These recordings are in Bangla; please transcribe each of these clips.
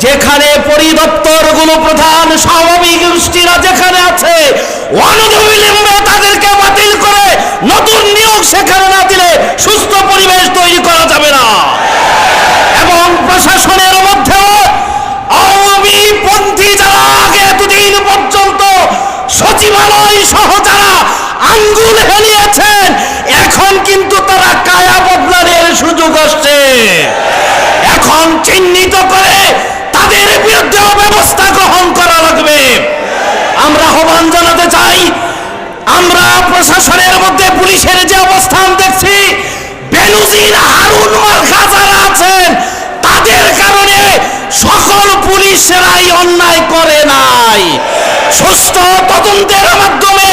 যেখানে পরিদপ্তরগুলো প্রধান স্বাভাবিক গোষ্ঠীরা যেখানে আছে, অনতিবিলম্বে তাদেরকে বাতিল করে নতুন নিয়োগ সেখানে না দিলে সুস্থ পরিবেশ তৈরি করা যাবে না। এবং প্রশাসনের মধ্যেও আওয়ামী পন্থী যারা আগে এতদিন পর্যন্ত সচিবালয় সহ যারা আঙ্গুল হেলিয়েছেন, এখন কিন্তু তারা কায়া বদলানোর সুযোগ আসছে। এখন চিহ্নিত করে তাদের বিরুদ্ধেও ব্যবস্থা গ্রহণ করা লাগবে। আমরা আহ্বান জানাতে চাই, আমরা প্রশাসনের মধ্যে পুলিশের যে অবস্থান দেখছি, বেনজির হারুন মার্কা যারা আছেন তাদের কারণে সকল পুলিশেরাই অন্যায় করে নাই। সুস্থ তদন্তের মাধ্যমে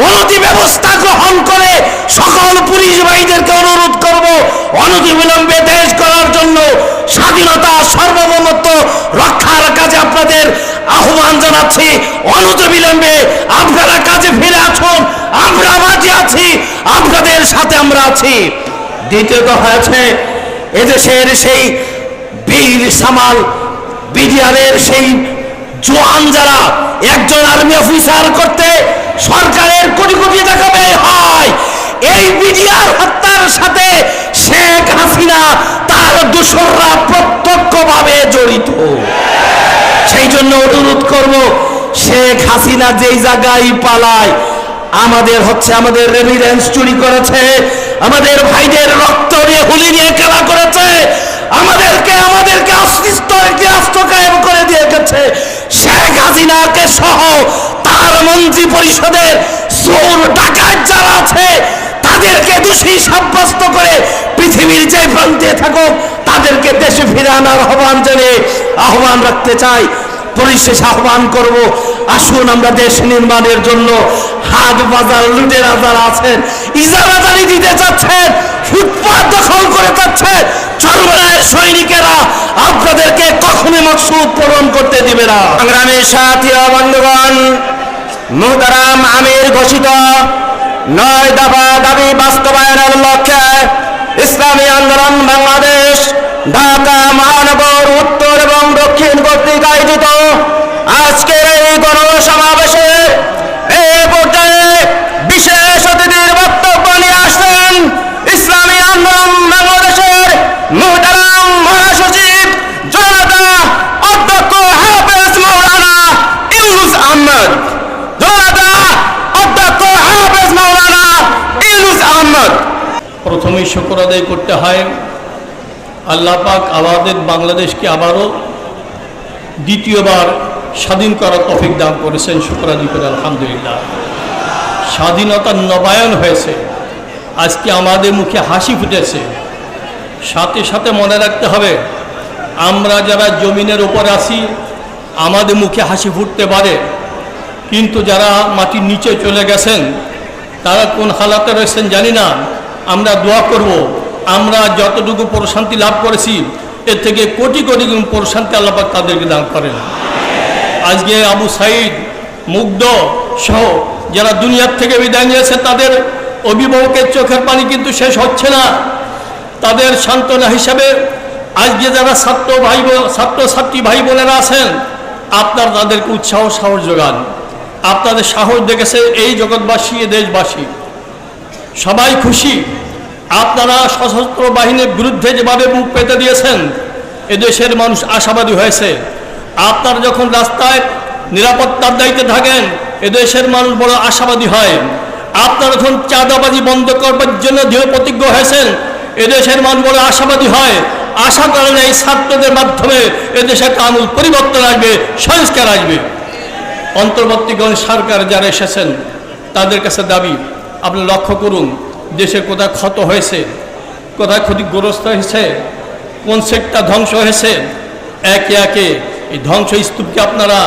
অনতি ব্যবস্থা গ্রহণ করে সকল পুলিশ ভাইদেরকে অনুরোধ করব, অনতিবিলম্বে দেশ গড়ার জন্য স্বাধীনতা সার্বভৌমত্ব রক্ষার কাজে আপনাদের আহ্বান জানাচ্ছি। অনতিবিলম্বে আপনারা কাজে ফিরে আসুন। আমরা মাঝে আছি, আপনাদের সাথে আমরা আছি। দ্বিতীয়ত হয়েছে এদেশের সেই বীর সামাল বিডিআরের সেই জওয়ান যারা একজন আর্মি অফিসার করতে সরকারের কোটি কোটি টাকা ব্যয় হয়, এই বিডিআর হত্যার সাথে শেখ হাসিনা তার দোসররা প্রত্যক্ষভাবে জড়িত। সেই জন্য অনুরোধ করব, শেখ হাসিনা যেই জায়গায় পালায়, আমাদের রেভিডেন্স চুরি করেছে, আমাদের ভাইদের রক্ত নিয়ে হুলি নিয়ে খেলা করেছে, আমাদেরকে রাষ্ট্র কায়েম করে দিয়ে গেছে। শেখ হাসিনাকে সহ তার মন্ত্রী পরিষদের চোর ডাকাত যারা আছে তাদেরকে দোষী সাব্যস্ত করে পৃথিবীর যে প্রান্তে থাকুক তাদেরকে দেশে ফিরে আনার আহ্বান রাখতে চাই। পরিশেষে আহ্বান করব, আসুন আমরা দেশ নির্মাণের জন্য হাট বাজার লুটেরা যারা আছেন, ইজারাদারি দিতে চাচ্ছেন, ফুটপাত দখল করে যাচ্ছেন, চরমনায়ের সৈনিকেরা আপনাদেরকে কখনোই মকসুদ পূরণ করতে দিবে না। সংগ্রামের সাথী ও বন্ধুগণ, মুহতারাম আমির ঘোষিত 9 দফা দাবি বাস্তবায়নের লক্ষ্যে ইসলামী আন্দোলন বাংলাদেশ ঢাকা মহানগর উত্তর এবং দক্ষিণ কর্তৃক আয়োজিত আজকের এই গণসমাবেশে এই পর্যায়ে বিশেষ অতিথির বক্তব্য নিয়ে আসছেন ইসলামী আন্দোলন বাংলাদেশের মুহতারাম মহাসচিব জনতা অধ্যক্ষ হাফেজ মাওলানা ইউনুস আহমদ। জনতা অধ্যক্ষ হাফেজ মাওলানা ইউনুস আহমদ। প্রথমেই শুকর আদায় করতে হয়, আল্লাহ পাক আমাদের বাংলাদেশকে আবারও দ্বিতীয়বার স্বাধীন করার তৌফিক দান করেছেন। শুকর আদায় করে আলহামদুলিল্লাহ। স্বাধীনতার নবায়ন হয়েছে, আজকে আমাদের মুখে হাসি ফুটেছে। সাথে সাথে মনে রাখতে হবে, আমরা যারা জমিনের উপর আছি আমাদের মুখে হাসি ফুটতে পারে, কিন্তু যারা মাটির নিচে চলে গেছেন তারা কোন হালাতে রয়েছেন জানি না। আমরা দোয়া করব, আমরা যতটুকু প্রশান্তি লাভ করেছি এর থেকে কোটি কোটি গুণ প্রশান্তি আল্লাহ পাক তাদেরকে দান করেন। আজকে আবু সাইদ, মুগ্ধ সহ যারা দুনিয়ার থেকে বিদায় নিয়েছে তাদের অভিভাবকের চোখের পানি কিন্তু শেষ হচ্ছে না। তাদের সান্ত্বনা হিসাবে আজকে যারা ছাত্রছাত্রী ভাই বোনেরা আছেন, আপনারা তাদেরকে উৎসাহ সাহস যোগান। আপনাদের সাহস দেখেছে এই জগৎবাসী, এ দেশবাসী সবাই খুশি। আপনারা সশস্ত্র বাহিনীর বিরুদ্ধে যেভাবে মুখ পেতে দিয়েছেন, এদেশের মানুষ আশাবাদী হয়েছে। আপনারা যখন রাস্তায় নিরাপত্তার দায়িত্বে থাকেন, এদেশের মানুষ বড় আশাবাদী হয়। আপনারা যখন চাঁদাবাজি বন্ধ করবার জন্য দৃঢ় প্রতিজ্ঞ হয়েছেন, এদেশের মানুষ বড় আশাবাদী হয়। আশা করেন এই ছাত্রদের মাধ্যমে এদেশে একটা আমূল পরিবর্তন আসবে, সংস্কার আসবে। অন্তর্বর্তীকালীন সরকার যারা এসেছেন তাদের কাছে দাবি, আপনি লক্ষ্য করুন দেশে কোথায় ক্ষত হয়েছে, কোথায় ক্ষতিগ্রস্ত হয়েছে, কোন সেক্টর ধ্বংস হয়েছে। একে একে এই ধ্বংস স্তূপকে আপনারা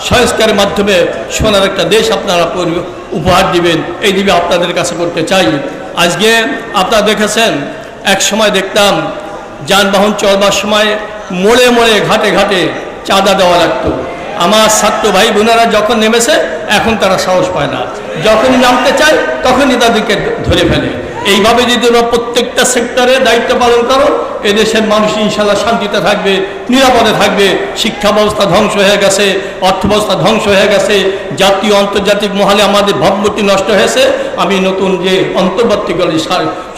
সংস্কারের মাধ্যমে সোনার একটা দেশ আপনারা উপহার দিবেন, এই দিবে আপনাদের কাছে করতে চাই। আজকে আপনারা দেখেছেন, এক সময় দেখতাম যানবাহন চলবার সময় মোড়ে মোড়ে ঘাটে ঘাটে চাঁদা দেওয়া লাগতো। আমার ছাত্র ভাই বোনেরা যখন নেমেছে এখন তারা সাহস পায় না, যখনই নামতে চায় তখনই তাদেরকে ধরে ফেলে। এইভাবে যদি প্রত্যেকটা সেক্টরে দায়িত্ব পালন করো এদেশের মানুষ ইনশাল্লাহ শান্তিতে থাকবে, নিরাপদে থাকবে। শিক্ষা ব্যবস্থা ধ্বংস হয়ে গেছে, অর্থ ব্যবস্থা ধ্বংস হয়ে গেছে, জাতীয় আন্তর্জাতিক মহলে আমাদের ভাবমূর্তি নষ্ট হয়েছে। আমি নতুন যে অন্তর্বর্তীকালীন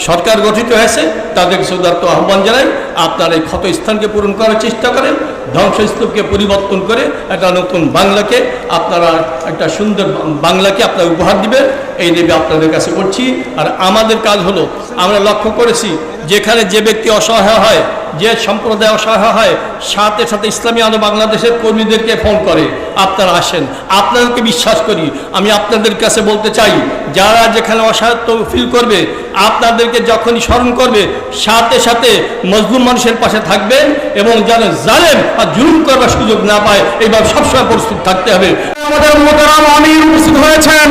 সরকার গঠিত হয়েছে তাদেরকে সুদার্থ আহ্বান জানাই, আপনারা এই ক্ষত স্থানকে পূরণ করার চেষ্টা করেন, ধ্বংসস্তূপকে পরিবর্তন করে একটা নতুন বাংলাকে আপনারা, একটা সুন্দর বাংলাকে আপনারা উপহার দিবেন, এই দেবে আপনাদের কাছে করছি। আর আমাদের কাজ হলো, আমরা লক্ষ্য করেছি যেখানে যে ব্যক্তি অসহায় হয়, যে সম্প্রদায় অসহায় হয়, সাথে সাথে ইসলামী আলো বাংলাদেশের কর্মীদেরকে ফোন করে আপনারা আসেন, আপনাদেরকে বিশ্বাস করি। আমি আপনাদের কাছে বলতে চাই, যারা যেখানে অসহায়ত্ব ফিল করবে আপনাদেরকে যখনই স্মরণ করবে, সাথে সাথে মজলুম মানুষের পাশে থাকবেন এবং যেন জালেম আর জুলুম করবার সুযোগ না পায় এইভাবে সবসময় প্রস্তুত থাকতে হবে। আমাদের মোহতারাম আমির উপস্থিত হয়েছেন।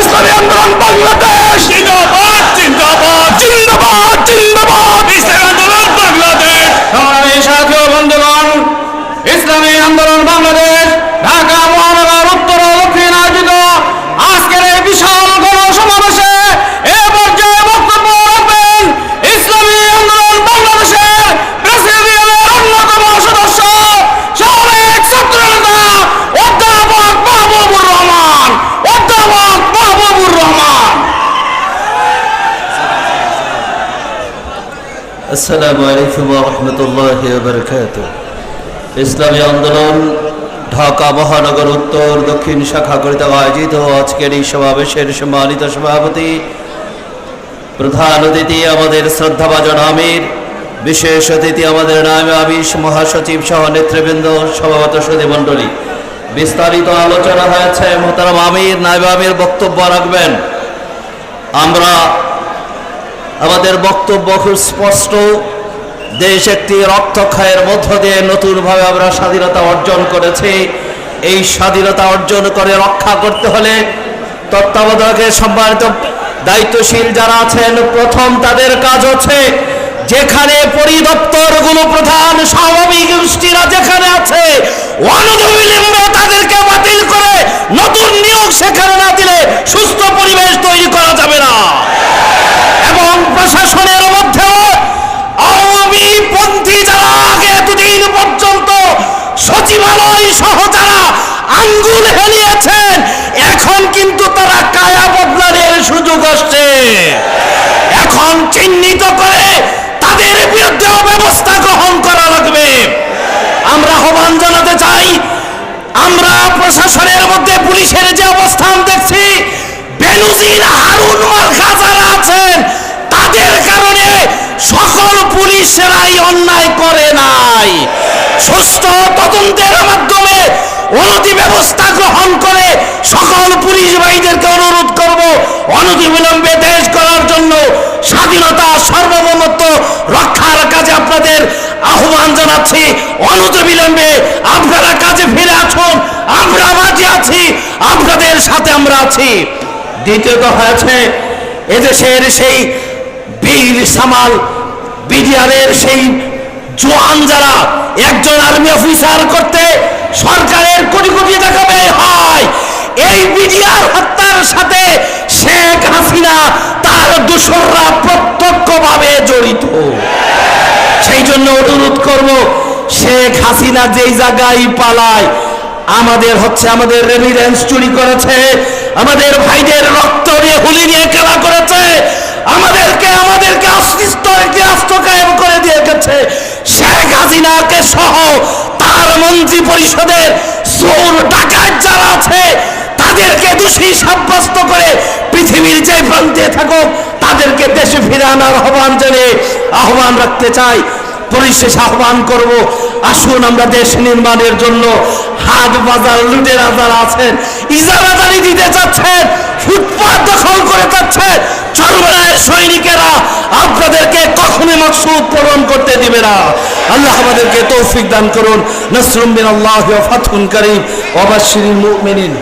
ইসলামী আন্দোলন বাংলাদেশ জিন্দাবাদ, জিন্দাবাদ, জিন্দাবাদ, জিন্দাবাদ। ইসলামী আন্দোলন বাংলাদেশ। সংগ্রামী সাথী ও বন্ধুগণ, ইসলামী আন্দোলন বাংলাদেশ ঢাকা মহানগর উত্তর ও দক্ষিণ আয়োজিত আজকের এই বিশাল গণসমাবেশে এ পর্যায়ে বক্তব্য রাখবেন ইসলামী আন্দোলন বাংলাদেশের প্রেসিডিয়ামের অন্যতম সদস্য, সাবেক ছাত্রনেতা অধ্যাপক মাহবুবুর রহমান। অধ্যাপক মাহবুবুর রহমান। আসসালামু আলাইকুম ওয়া রাহমাতুল্লাহি ওয়া বারাকাতুহু। ইসলামী আন্দোলন ঢাকা মহানগর উত্তর দক্ষিণ শাখা কর্তৃক আয়োজিত আজকের এই সমাবেশের সম্মানিত সভাপতি, প্রধান অতিথি আমাদের শ্রদ্ধাভাজন আমির, বিশেষ অতিথি আমাদের নায়েবে আমির মহাসচিব সহ নেতৃবৃন্দ, সভাপত সুধী মণ্ডলী, বিস্তারিত আলোচনা হয়েছে। মোহতারাম আমির, নায়েবে আমির বক্তব্য রাখবেন। আমরা আমাদের বক্তব্য খুব স্পষ্ট। দেশ একটি রক্তক্ষয়ের মধ্য দিয়ে নতুনভাবে আমরা স্বাধীনতা অর্জন করেছি। এই স্বাধীনতা অর্জন করে রক্ষা করতে হলে তত্ত্বাবধায়কের সম্মানিত দায়িত্বশীল যারা আছেন, প্রথম তাদের কাজ হচ্ছে যেখানে পরিদপ্তরগুলো প্রধান স্বাভাবিক গোষ্ঠীরা যেখানে আছে অনতিবিলম্বে তাদেরকে বাতিল করে নতুন নিয়োগ সেখানে না দিলে সুস্থ পরিবেশ তৈরি করা যাবে না। এবং প্রশাসনের মধ্যেও আওয়ামী পন্থী যারা আগে এতদিন পর্যন্ত সচিবালয় সহ যারা আঙ্গুল হেলিয়েছেন, এখন কিন্তু তারা কায়া বদলানোর সুযোগ আসছে। এখন চিহ্নিত করে তাদের বিরুদ্ধে ব্যবস্থা গ্রহণ করা লাগবে। আমরা আহ্বান জানাতে চাই, আমরা প্রশাসনের মধ্যে পুলিশের যে অবস্থান দেখছি, বেনজির হারুন মার্কা যারা আছেন তাদের কারণে সকল পুলিশেরাই অন্যায় করে নাই। সুষ্ঠু তদন্তের মাধ্যমে অনতি ব্যবস্থা গ্রহণ করে সকল পুলিশ ভাইদেরকে অনুরোধ করব, অনতিবিলম্বে দেশ গড়ার জন্য স্বাধীনতা সার্বভৌমত্ব রক্ষার কাজে আপনাদের আহ্বান জানাচ্ছি। অনতিবিলম্বে আপনারা কাজে ফিরে আসুন, আমরা মাঝে আছি, আপনাদের সাথে আমরা আছি। দ্বিতীয়ত হয়েছে এদেশের সেই বীর সামাল বিডিআরের সেই জওয়ান যারা একজন আর্মি অফিসার করতে সরকারের কোটি কোটি টাকা ব্যয় হয়, এই বিডিআর হত্যার সাথে শেখ হাসিনা তার দোসররা প্রত্যক্ষভাবে জড়িত। সেই জন্য অনুরোধ করব, শেখ হাসিনা যেই জায়গায় পালায়, আমাদের রেমিডেন্স চুরি করেছে, আমাদের ভাইদের রক্ত নিয়ে হুলি নিয়ে খেলা করেছে, আমাদেরকে অস্তিত্ব একটি রাষ্ট্র কায়েম করে দিয়ে গেছে। শেখ হাসিনাকে সহ তার মন্ত্রী পরিষদের চোর ডাকাত যারা আছে তাদেরকে দোষী সাব্যস্ত করে পৃথিবীর যে প্রান্তে থাকুক তাদেরকে দেশে ফিরে আনার আহ্বান রাখতে চাই। পরিশেষে আহ্বান করব, আসুন আমরা দেশ নির্মাণের জন্য হাট বাজার লুটেরা যারা আছেন, ইজারাদারি দিতে চাচ্ছেন, ফুটপাত দখল করে যাচ্ছেন, চরমরায়ের সৈনিকেরা আপনাদেরকে কখনোই মাকসুদ পূরণ করতে দিবে না। আল্লাহ আমাদেরকে তৌফিক দান করুন। নাসরুম মিনাল্লাহি ওয়া ফাতহুন কারীম ওয়া বাশশিরিল মুমিনিন।